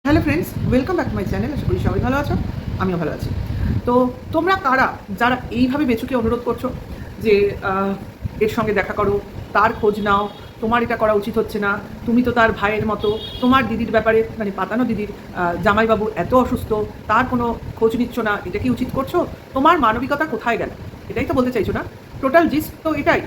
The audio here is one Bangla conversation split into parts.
Hello friends, welcome back to my channel. আশা করি সবাই ভালো আছো, আমিও ভালো আছি। তো তোমরা কারা যারা এইভাবে বেচুকে অনুরোধ করছো যে এর সঙ্গে দেখা করো, তার খোঁজ নাও, তোমার এটা করা উচিত হচ্ছে না, তুমি তো তার ভাইয়ের মতো, তোমার দিদির ব্যাপারে মানে পাতানো দিদির জামাইবাবু এত অসুস্থ, তার কোনো খোঁজ নিচ্ছ না, এটা কি উচিত করছো? তোমার মানবিকতা কোথায় গেল? এটাই তো বলতে চাইছো না? টোটাল জিস্ট তো এটাই।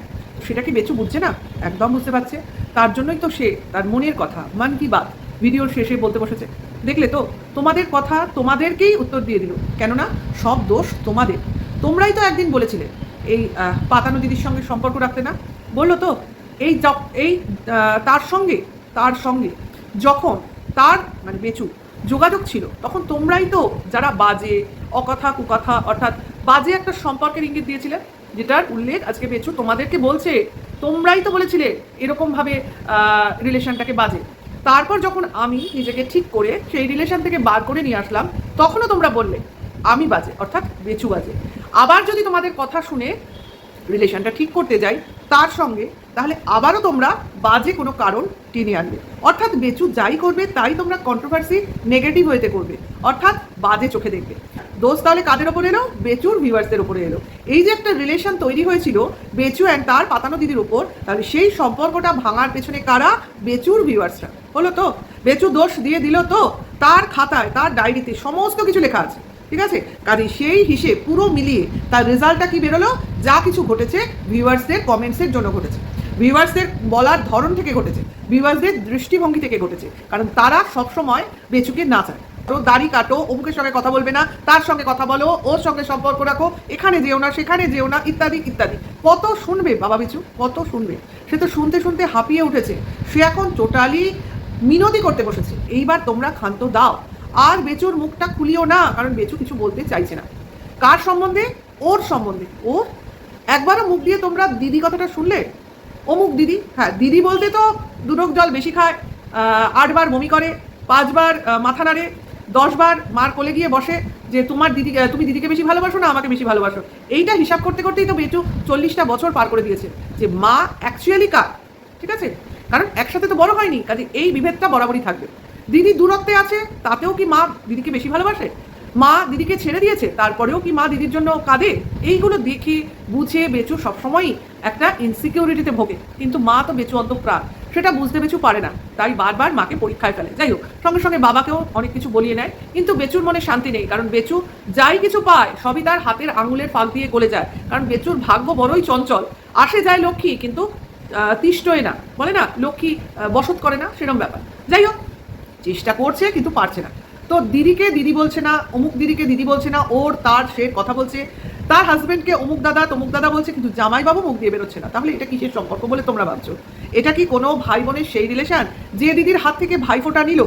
সেটা কি বেচু বুঝছে না? একদম বুঝতে পারছে। তার জন্যই তো সে তার মনের কথা মান কি বাত ভিডিওর শেষে বলতে বসেছে। দেখলে তো, তোমাদের কথা তোমাদেরকেই উত্তর দিয়ে দিল। কেননা সব দোষ তোমাদের। তোমরাই তো একদিন বলেছিলে এই পাতানো দিদির সঙ্গে সম্পর্ক রাখতে না, বললো তো। এই এই তার সঙ্গে যখন তার মানে বেচু যোগাযোগ ছিল, তখন তোমরাই তো যারা বাজে অকথা কুকথা অর্থাৎ বাজে একটা সম্পর্কের ইঙ্গিত দিয়েছিলে, যেটার উল্লেখ আজকে বেচু তোমাদেরকে বলছে। তোমরাই তো বলেছিলে এরকমভাবে রিলেশনটাকে বাজে। তারপর যখন আমি নিজেকে ঠিক করে সেই রিলেশন থেকে বার করে নিয়ে আসলাম, তখনও তোমরা বললে আমি বাজে, অর্থাৎ বেচু বাজে। আবার যদি তোমাদের কথা শুনে রিলেশনটা ঠিক করতে যাই তার সঙ্গে, তাহলে আবারও তোমরা বাজে কোনো কারণ টেনে আনবে। অর্থাৎ বেচু যাই করবে তাই তোমরা কন্ট্রোভার্সি নেগেটিভ হয়েতে করবে, অর্থাৎ বাজে চোখে দেখবে। দোষ তাহলে কাদের ওপরে এলো? বেচুর ভিউয়ার্সদের ওপরে এলো। এই যে একটা রিলেশন তৈরি হয়েছিল বেচু অ্যান্ড তার পাতানো দিদির উপর, তাহলে সেই সম্পর্কটা ভাঙার পেছনে কারা? বেচুর ভিউয়ার্সরা। হলো তো? বেচু দোষ দিয়ে দিল তো, তার খাতায় তার ডায়েরিতে সমস্ত কিছু লেখা আছে, ঠিক আছে? কাজে সেই হিসেব পুরো মিলিয়ে তার রেজাল্টটা কি বেরোলো? যা কিছু ঘটেছে ভিউয়ার্সদের কমেন্টসের জন্য ঘটেছে, ভিউয়ার্সদের বলার ধরন থেকে ঘটেছে, ভিউয়ার্সদের দৃষ্টিভঙ্গি থেকে ঘটেছে। কারণ তারা সবসময় বেচুকে না চায়। তো দাড়ি কাটো, অমুকের সঙ্গে কথা বলবে না, তার সঙ্গে কথা বলো, ওর সঙ্গে সম্পর্ক রাখো, এখানে যেও না সেখানে যেও না, ইত্যাদি ইত্যাদি। কত শুনবে বাবা বেচু, কত শুনবে? সে তো শুনতে শুনতে হাঁপিয়ে উঠেছে। সে এখন টোটালি মিনতি করতে বসেছে। এইবার তোমরা ক্ষান্ত দাও, আর বেচুর মুখটা খুলিও না, কারণ বেচু কিছু বলতে চাইছে না। কার সম্বন্ধে? ওর সম্বন্ধে। ও একবারও মুখ দিয়ে তোমরা দিদি কথাটা শুনলে? অমুক দিদি, হ্যাঁ দিদি বলতে তো দুরোগ জল বেশি খায়, 8 বার বমি করে, 5 বার মাথা নাড়ে, 10 বার মার কোলে গিয়ে বসে যে তোমার দিদি, তুমি দিদিকে বেশি ভালোবাসো না আমাকে বেশি ভালোবাসো। এইটা হিসাব করতে করতেই তো বেচু 40টা বছর পার করে দিয়েছে যে মা অ্যাকচুয়ালি কার। ঠিক আছে? কারণ একসাথে তো বড় হয়নি, কাজে এই বিভেদটা বরাবরই থাকবে। দিদি দূরত্বে আছে, তাতেও কি মা দিদিকে বেশি ভালোবাসে? মা দিদিকে ছেড়ে দিয়েছে, তারপরেও কি মা দিদির জন্য কাঁদে? এইগুলো দেখে বুঝে বেচু সবসময়ই একটা ইনসিকিউরিটিতে ভোগে। কিন্তু মা তো বেচু অন্তঃপ্রাণ, সেটা বুঝতে বেচু পারে না, তাই বারবার মাকে পরীক্ষায় ফেলে। যাই হোক, সঙ্গে সঙ্গে বাবাকেও অনেক কিছু বলিয়ে নেয়, কিন্তু বেচুর মনে শান্তি নেই। কারণ বেচু যাই কিছু পায় সবই তার হাতের আঙুলের ফাঁক দিয়ে গলে যায়। কারণ বেচুর ভাগ্য বড়ই চঞ্চল। আসে যায় লক্ষ্মী, কিন্তু তিষ্ঠই না, বলে না লক্ষ্মী বসত করে না, সেরকম ব্যাপার। যাই হোক, চেষ্টা করছে কিন্তু পারছে না। তো দিদিকে দিদি বলছে না, অমুক দিদিকে দিদি বলছে না, ওর তার সে কথা বলছে, তার হাজবেন্ডকে অমুক দাদা তমুক দাদা বলছে, কিন্তু জামাইবাবু মুখ দিয়ে বেরোচ্ছে না। তাহলে এটা কিসের সম্পর্ক বলে তোমরা ভাবছো? এটা কি কোনো ভাই বোনের সেই রিলেশন যে দিদির হাত থেকে ভাইফোঁটা নিল,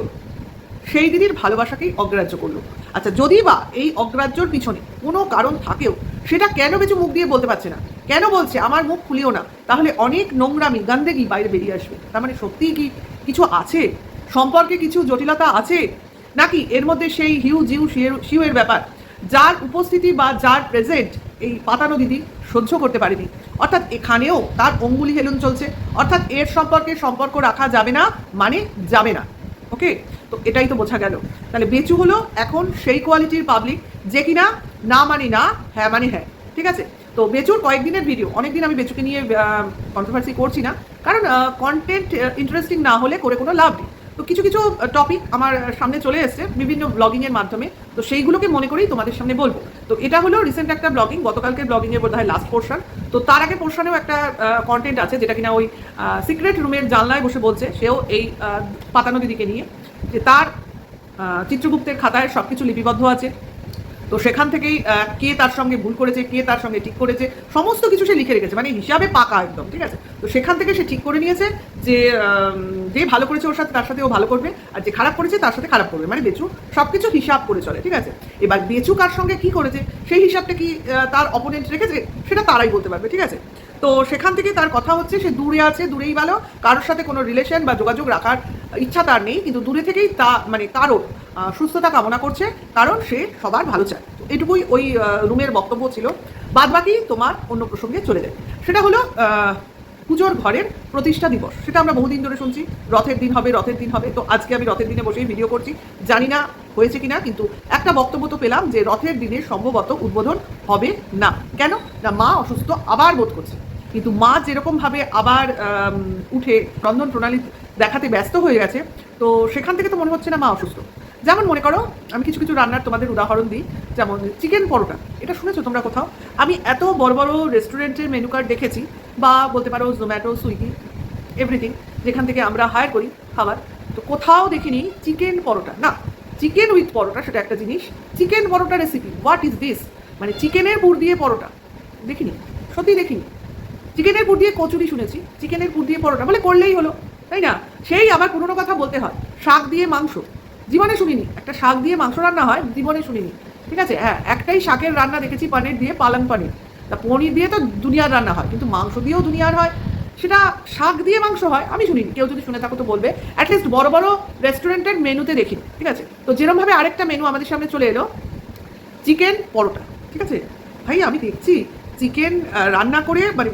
সেই দিদির ভালোবাসাকেই অগ্রাহ্য করলো? আচ্ছা, যদি বা এই অগ্রাহ্যর পিছনে কোনো কারণ থাকেও, সেটা কেন বেচু মুখ দিয়ে বলতে পারছে না? কেন বলছে আমার মুখ খুলিও না? তাহলে অনেক নোংরামি গান্দেগি বাইরে বেরিয়ে আসবে। তার মানে সত্যিই কি কিছু আছে, সম্পর্কে কিছু জটিলতা আছে, নাকি এর মধ্যে সেই হিউ জিউ শিউয়ের ব্যাপার, যার উপস্থিতি বা যার প্রেজেন্ট এই পাতানো দিদি সহ্য করতে পারেনি? অর্থাৎ এখানেও তার অঙ্গুলি হেলুন চলছে। অর্থাৎ এর সম্পর্ক রাখা যাবে না মানে যাবে না। ওকে, তো এটাই তো বোঝা গেল। তাহলে বেচু হলো এখন সেই কোয়ালিটির পাবলিক যে কিনা না মানে না, হ্যাঁ মানে হ্যাঁ। ঠিক আছে? তো বেচুর কয়েকদিনের ভিডিও, অনেকদিন আমি বেচুকে নিয়ে কন্ট্রোভার্সি করছি না, কারণ কন্টেন্ট ইন্টারেস্টিং না হলে করে কোনো লাভ নেই। তো কিছু কিছু টপিক আমার সামনে চলে এসছে বিভিন্ন ব্লগিংয়ের মাধ্যমে, তো সেইগুলোকে মনে করেই তোমাদের সামনে বলবো। তো এটা হলো রিসেন্ট একটা ব্লগিং, গতকালকের ব্লগিংয়ের বোধহয় লাস্ট পোর্শন। তো তার আগে পোর্শনেও একটা কন্টেন্ট আছে, যেটা কিনা ওই সিক্রেট রুমের জানলায় বসে বলছে, সেও এই পাতানো দিদিকে নিয়ে, যে তার চিত্রগুপ্তের খাতায় সব কিছু লিপিবদ্ধ আছে। তো সেখান থেকেই কে তার সঙ্গে ভুল করেছে, কে তার সঙ্গে ঠিক করেছে, সমস্ত কিছু সে লিখে রেখেছে, মানে হিসাবে পাকা একদম। ঠিক আছে? তো সেখান থেকে সে ঠিক করে নিয়েছে যে যে ভালো করেছে ওর সাথে তার সাথে ও ভালো করবে, আর যে খারাপ করেছে তার সাথে খারাপ করবে। মানে বেচু সব কিছু হিসাব করে চলে। ঠিক আছে? এবার বেচু কার সঙ্গে কি করেছে সেই হিসাবটা কি তার অপোনেন্ট রেখেছে, সেটা তারাই বলতে পারবে। ঠিক আছে? তো সেখান থেকে তার কথা হচ্ছে সে দূরে আছে, দূরেই ভালো, কারোর সাথে কোনো রিলেশন বা যোগাযোগ রাখার ইচ্ছা তার নেই, কিন্তু দূরে থেকেই তা মানে কারোর সুস্থতা কামনা করছে, কারণ সে সবার ভালো চায়। এটুকুই ওই রুমের বক্তব্য ছিল। বাদবাকি তোমার অন্য প্রসঙ্গে চলে যায়। সেটা হলো পুজোর ঘরের প্রতিষ্ঠা দিবস, সেটা আমরা বহুদিন ধরে শুনছি, রথের দিন হবে, রথের দিন হবে। তো আজকে আমি রথের দিনে বসেই ভিডিও করছি, জানি না হয়েছে কিনা, কিন্তু একটা বক্তব্য তো পেলাম যে রথের দিনে সম্ভবত উদ্বোধন হবে না। কেন না, মা অসুস্থ আবার বোধ করছে। কিন্তু মা যেরকমভাবে আবার উঠে রন্ধন প্রণালী দেখাতে ব্যস্ত হয়ে গেছে, তো সেখান থেকে তো মনে হচ্ছে না মা অসুস্থ। যেমন মনে করো, আমি কিছু কিছু রান্নার তোমাদের উদাহরণ দিই, যেমন চিকেন পরোটা, এটা শুনেছো তোমরা কোথাও? আমি এত বড় বড় রেস্টুরেন্টের মেনু কার্ড দেখেছি, বা বলতে পারো জোম্যাটো, সুইগি, এভরিথিং, যেখান থেকে আমরা হায়ার করি খাবার, তো কোথাও দেখিনি চিকেন পরোটা। না, চিকেন উইথ পরোটা সেটা একটা জিনিস, chicken paratha recipe, what is this? মানে চিকেনের পুর দিয়ে পরোটা দেখিনি, সত্যি দেখিনি। চিকেনের পুর দিয়ে কচুরি শুনেছি, চিকেনের পুর দিয়ে পরোটা বলে করলেই হলো, তাই না? সেই আবার পুরোনো কথা বলতে হয়, শাক দিয়ে মাংস, জীবনে শুনিনি একটা শাক দিয়ে মাংস রান্না হয়, জীবনে শুনিনি। ঠিক আছে, হ্যাঁ একটাই শাকের রান্না দেখেছি, পনির দিয়ে, পালং পনির। তা পনির দিয়ে তো দুনিয়ার রান্না হয়, কিন্তু মাংস দিয়েও দুনিয়ার হয়, সেটা শাক দিয়ে মাংস হয় আমি শুনিনি। কেউ যদি শুনে থাকো তো বলবে, অ্যাটলিস্ট বড় বড় রেস্টুরেন্টের মেনুতে দেখিনি। ঠিক আছে, তো যেরকমভাবে আরেকটা মেনু আমাদের সামনে চলে এলো, চিকেন পরোটা। ঠিক আছে ভাই, আমি দেখছি চিকেন রান্না করে, মানে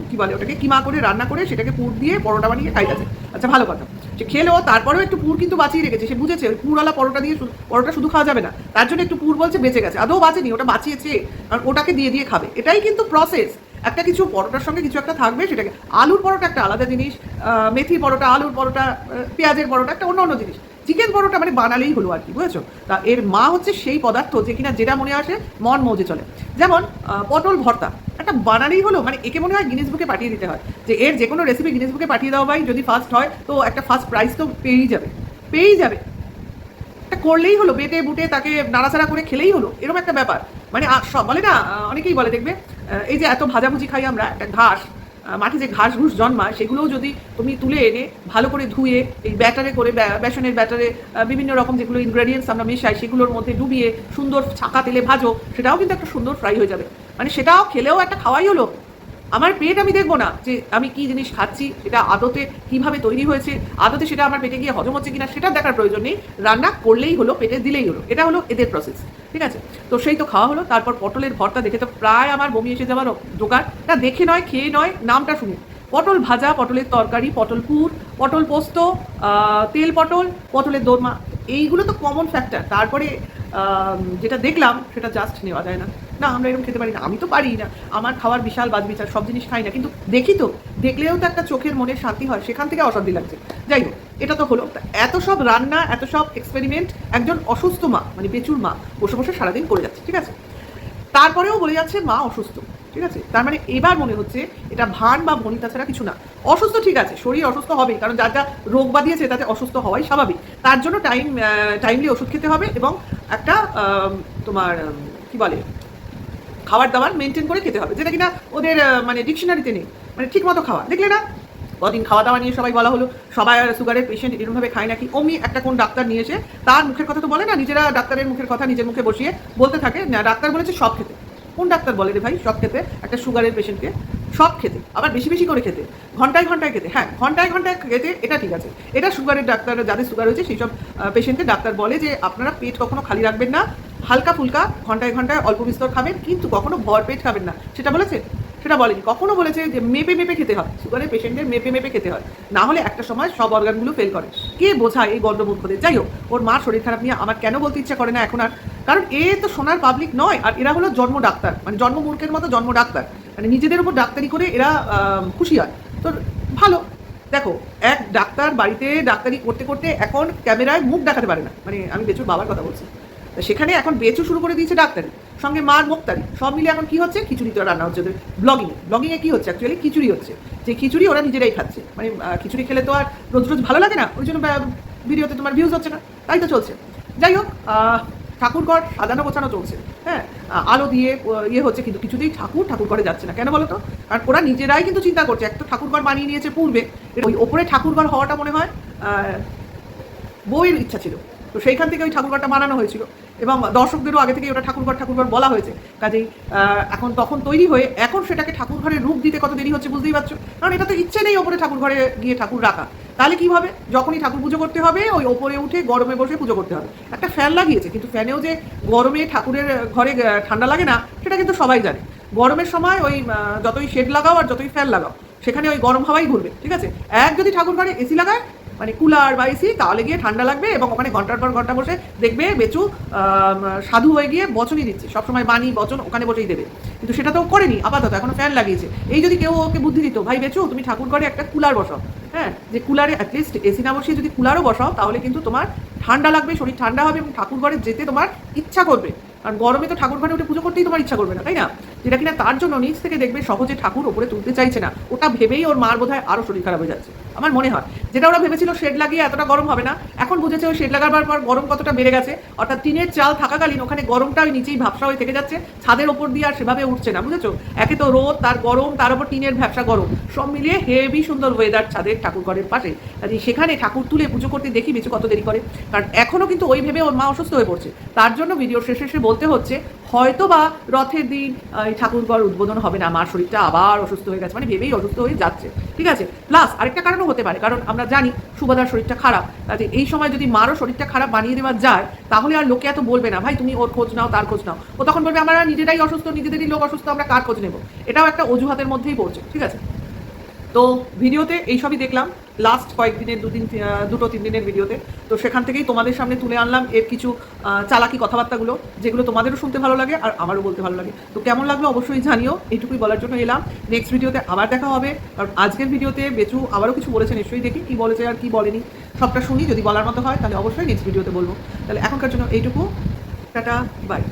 কী বলে ওটাকে, কিমা করে রান্না করে সেটাকে পুর দিয়ে পরোটা বানিয়ে খাইতেছে। আচ্ছা ভালো কথা, সে খেলো, তারপরেও একটু পুর কিন্তু বাঁচিয়ে রেখেছে, সে বুঝেছে ওই পুরওয়ালা পরোটা দিয়ে পরোটা শুধু খাওয়া যাবে না, তার জন্য একটু পুর বলছে বেঁচে গেছে, আদৌ বাঁচেনি, ওটা বাঁচিয়েছে, কারণ ওটাকে দিয়ে দিয়ে খাবে। এটাই কিন্তু প্রসেস। একটা কিছু পরোটার সঙ্গে কিছু একটা থাকবে, সেটাকে আলুর পরোটা একটা আলাদা জিনিস, মেথির পরোটা, আলুর পরোটা, পেঁয়াজের পরোটা একটা অন্য অন্য জিনিস। চিকেন পরোটা মানে বানালেই হলো আর কি, বুঝেছো? তা এর মা হচ্ছে সেই পদার্থ যে কিনা যেটা মনে আসে মন মৌজে চলে। যেমন পটল ভর্তা, একটা বানালেই হলো, মানে একে মনে হয় গিনেস বুকে পাঠিয়ে দিতে হয়, যে এর যে কোনো রেসিপি গিনেস বুকে পাঠিয়ে দাও ভাই, যদি ফার্স্ট হয় তো একটা ফার্স্ট প্রাইজ তো পেয়েই যাবে, পেয়েই যাবে। এটা করলেই হলো, বেটে বুটে তাকে নাড়াচাড়া করে খেলেই হলো, এরকম একটা ব্যাপার। মানে সব বলে না, অনেকেই বলে দেখবে, এই যে এত ভাজাভুজি খাই আমরা, একটা ঘাস মাঠে যে ঘাস ঘুষ জন্মায়, সেগুলোও যদি তুমি তুলে এনে ভালো করে ধুয়ে এই ব্যাটারে করে, বেসনের ব্যাটারে বিভিন্ন রকম যেগুলো ইনগ্রেডিয়েন্টস আমরা মেশাই সেগুলোর মধ্যে ডুবিয়ে সুন্দর ছাকা তেলে ভাজো, সেটাও কিন্তু একটা সুন্দর ফ্রাই হয়ে যাবে। মানে সেটাও খেলেও একটা খাওয়াই হলো। আমার পেট আমি দেখবো না যে আমি কি জিনিস খাচ্ছি, সেটা আদতে কিভাবে তৈরি হয়েছে, আদতে সেটা আমার পেটে গিয়ে হজম হচ্ছে কিনা সেটা দেখার প্রয়োজন নেই, রান্না করলেই হলো, পেটে দিলেই হলো, এটা হলো এদের প্রসেস। ঠিক আছে, তো সেই তো খাওয়া হলো। তারপর পটলের ভর্তা দেখে তো প্রায় আমার বমি এসে যাওয়ার জোগাড়, না দেখে নয় খেয়ে নয়, নামটা শুনে। পটল ভাজা, পটলের তরকারি, পটল পুর, পটল পোস্ত, তেল পটল, পটলের দোরমা, এইগুলো তো কমন ফ্যাক্টর। তারপরে যেটা দেখলাম সেটা জাস্ট নেওয়া যায় না, না আমরা এরকম খেতে পারি না, আমি তো পারি না, আমার খাওয়ার বিশাল বাজবিচার, সব জিনিস খাই না, কিন্তু দেখি তো, দেখলেও তো একটা চোখের মনে শান্তি হয়, সেখান থেকে অশান্তি লাগছে। যাই হোক, এটা তো হলো। এত সব রান্না, এত সব এক্সপেরিমেন্ট একজন অসুস্থ মা, মানে বেচুর মা বসে বসে সারাদিন করে যাচ্ছে। ঠিক আছে, তারপরেও বলে যাচ্ছে মা অসুস্থ। ঠিক আছে, তার মানে এবার মনে হচ্ছে এটা ভান বা ভনিতা ছাড়া কিছু না। অসুস্থ ঠিক আছে, শরীর অসুস্থ হবেই, কারণ যা যা রোগ বাঁধিয়েছে তাতে অসুস্থ হওয়াই স্বাভাবিক। তার জন্য টাইমলি ওষুধ খেতে হবে, এবং একটা তোমার কি বলে খাবার দাবার মেনটেন করে খেতে হবে, যেটা কিনা ওদের মানে ডিকশনারিতে নেই। মানে ঠিক মতো খাওয়া, দেখলে না কদিন খাওয়া দাওয়া নিয়ে সবাই বলা হলো, সবাই সুগারের পেশেন্ট এরকমভাবে খায় নাকি, অমনি একটা কোন ডাক্তার নিয়ে এসে তার মুখের কথা তো বলে না, নিজেরা ডাক্তারের মুখের কথা নিজের মুখে বসিয়ে বলতে থাকে, না ডাক্তার বলেছে সব খেতে। কোন ডাক্তার বলে রে ভাই সব খেতে একটা সুগারের পেশেন্টকে? সব খেতে, আবার বেশি বেশি করে খেতে, ঘন্টায় ঘন্টায় খেতে। হ্যাঁ, ঘন্টায় ঘন্টায় খেতে, এটা ঠিক আছে, এটা সুগারের ডাক্তার, যাদের সুগার হয়েছে সেই সব পেশেন্টকে ডাক্তার বলে যে আপনারা পেট কখনো খালি রাখবেন না, হালকা ফুলকা ঘন্টায় ঘন্টায় অল্প বিস্তর খাবেন, কিন্তু কখনো ভর পেট খাবেন না। সেটা বলেছে? সেটা বলেনি। কখনো বলেছে যে মেপে মেপে খেতে হয়, সুগারের পেশেন্টদের মেপে মেপে খেতে হয়, না হলে একটা সময় সব অর্গানগুলো ফেল করে। কে বোঝায় এই গণ্ডমূর্খদের? যাই হোক, ওর মার শরীর খারাপ নিয়ে আমার কেন বলতে ইচ্ছা করে না এখন আর, কারণ এ তো সোনার পাবলিক নয়, আর এরা হলো জন্ম ডাক্তার, মানে জন্ম মূর্খের মতো জন্ম ডাক্তার, মানে নিজেদের উপর ডাক্তারি করে এরা খুশি হয়। তো ভালো, দেখো এক ডাক্তার বাড়িতে ডাক্তারি করতে করতে এখন ক্যামেরায় মুখ দেখাতে পারে না, মানে আমি বেচুর বাবার কথা বলছি, সেখানে এখন বেচু শুরু করে দিয়েছে ডাক্তারি, সঙ্গে মার মুক্তারি, সব মিলে এখন কি হচ্ছে, খিচুড়ি তো রান্না হচ্ছে ওদের ব্লগিংয়ে কি হচ্ছে, অ্যাকচুয়ালি খিচুড়ি হচ্ছে, যে খিচুড়ি ওরা নিজেরাই খাচ্ছে। মানে খিচুড়ি খেলে তো আর রোজ রোজ ভালো লাগে না, ওই জন্য ভিডিওতে তোমার ভিউজ হচ্ছে না, তাই তো চলছে। যাই হোক, ঠাকুরঘর সাজানো গোছানো চলছে, হ্যাঁ আলো দিয়ে ইয়ে হচ্ছে, কিন্তু কিছুতেই ঠাকুর ঘরে যাচ্ছে না। কেন বলো তো? কারণ ওরা নিজেরাই কিন্তু চিন্তা করছে, একটা ঠাকুরঘর বানিয়ে নিয়েছে পূর্বে, ওই ওপরে ঠাকুরঘর হওয়াটা মনে হয় বউয়ের ইচ্ছা ছিল, তো সেইখান থেকে ওই ঠাকুরঘরটা বানানো হয়েছিল, এবং দর্শকদেরও আগে থেকে ওটা ঠাকুরঘর বলা হয়েছে। কাজেই এখন তখন তৈরি হয়ে এখন সেটাকে ঠাকুরঘরের রূপ দিতে কত দেরি হচ্ছে বুঝতেই পারছো, কারণ এটা তো ইচ্ছে নেই ওপরে ঠাকুরঘরে গিয়ে ঠাকুর রাখা। তাহলে কী হবে, যখনই ঠাকুর পুজো করতে হবে ওই ওপরে উঠে গরমে বসে পুজো করতে হবে। একটা ফ্যান লাগিয়েছে, কিন্তু ফ্যানেও যে গরমে ঠাকুরের ঘরে ঠান্ডা লাগে না সেটা কিন্তু সবাই জানে। গরমের সময় ওই যতই শেড লাগাও আর যতই ফ্যান লাগাও সেখানে ওই গরম হাওয়াই ঘুরবে, ঠিক আছে। এক যদি ঠাকুর ঘরে এসি লাগায়, মানে কুলার বা এসি, তাহলে গিয়ে ঠান্ডা লাগবে এবং ওখানে ঘন্টার পর ঘন্টা বসে দেখবে বেচু সাধু হয়ে গিয়ে বচনই দিচ্ছে, সবসময় বাণী বচন ওখানে বসেই দেবে। কিন্তু সেটা তো করেনি আপাতত, এখনো ফ্যান লাগিয়েছে। এই যদি কেউ ওকে বুদ্ধি দিত, ভাই বেচু তুমি ঠাকুর ঘরে একটা কুলার বসাও, হ্যাঁ, যে কুলারে অ্যাটলিস্ট এসি না বসিয়ে যদি কুলারও বসাও, তাহলে কিন্তু তোমার ঠান্ডা লাগবে, শরীর ঠান্ডা হবে এবং ঠাকুর ঘরে যেতে তোমার ইচ্ছা করবে। কারণ গরমে তো ঠাকুর ঘরে উঠে পুজো করতেই তোমার ইচ্ছা করবে না, তাই না? যেটা কিনা তার জন্য নিচ থেকে দেখবে সহজে ঠাকুর ওপরে তুলতে চাইছে না, ওটা ভেবেই ওর মার বোধহয় আরও শরীর খারাপ হয়ে যাচ্ছে আমার মনে হয়। যেটা ওরা ভেবেছিল শেড লাগিয়ে এতটা গরম হবে না, এখন বুঝেছে ওই শেড লাগাবার পর গরম কতটা বেড়ে গেছে। অর্থাৎ টিনের চাল থাকাকালীন ওখানে গরমটা ওই নিচেই ভ্যাবসা হয়ে থেকে যাচ্ছে, ছাদের ওপর দিয়ে আর সেভাবে উঠছে না, বুঝেছো? একে তো রোদ, তার গরম, তার উপর টিনের ভ্যাবসা গরম, সব মিলিয়ে হেভি সুন্দর ওয়েদার ছাদের ঠাকুর ঘরের পাশে। কাজে সেখানে ঠাকুর তুলে পুজো করতে দেখি বেশি কত দেরি করে, কারণ এখনও কিন্তু ওই ভেবে ওর মা অসুস্থ হয়ে পড়ছে। তার জন্য ভিডিওর শেষে শেষে বলতে হচ্ছে হয়তো বা রথের দিন ঠাকুরঘর উদ্বোধন হবে না, মার শরীরটা আবার অসুস্থ হয়ে গেছে, মানে ভেবেই অসুস্থ হয়ে যাচ্ছে, ঠিক আছে। প্লাস আরেকটা কারণও হতে পারে, কারণ আমরা জানি সুভদ্রার শরীরটা খারাপ, কাজে এই সময় যদি মারও শরীরটা খারাপ বানিয়ে দেওয়া যায়, তাহলে আর লোকে এত বলবে না ভাই তুমি ওর খোঁজ নাও, তার খোঁজ নাও। ও তখন বলবে আমরা নিজেরাই অসুস্থ, নিজেদেরই লোক অসুস্থ, আমরা কার খোঁজ নেব? এটাও একটা অজুহাতের মধ্যেই পড়ছে, ঠিক আছে। তো ভিডিওতে এইসবই দেখলাম লাস্ট কয়েকদিনের দুটো তিন দিনের ভিডিওতে। তো সেখান থেকেই তোমাদের সামনে তুলে আনলাম এর কিছু চালাকি কথাবার্তাগুলো, যেগুলো তোমাদেরও শুনতে ভালো লাগে আর আমারও বলতে ভালো লাগে। তো কেমন লাগলো অবশ্যই জানিও, এইটুকুই বলার জন্য এলাম। নেক্সট ভিডিওতে আবার দেখা হবে, কারণ আজকের ভিডিওতে বেচু আবারও কিছু বলেছে, নিশ্চয়ই দেখি কী বলেছে আর কী বলেনি, সবটা শুনি। যদি বলার মতো হয় তাহলে অবশ্যই নেক্সট ভিডিওতে বলবো। তাহলে এখনকার জন্য এইটুকু, টাটা, বাই।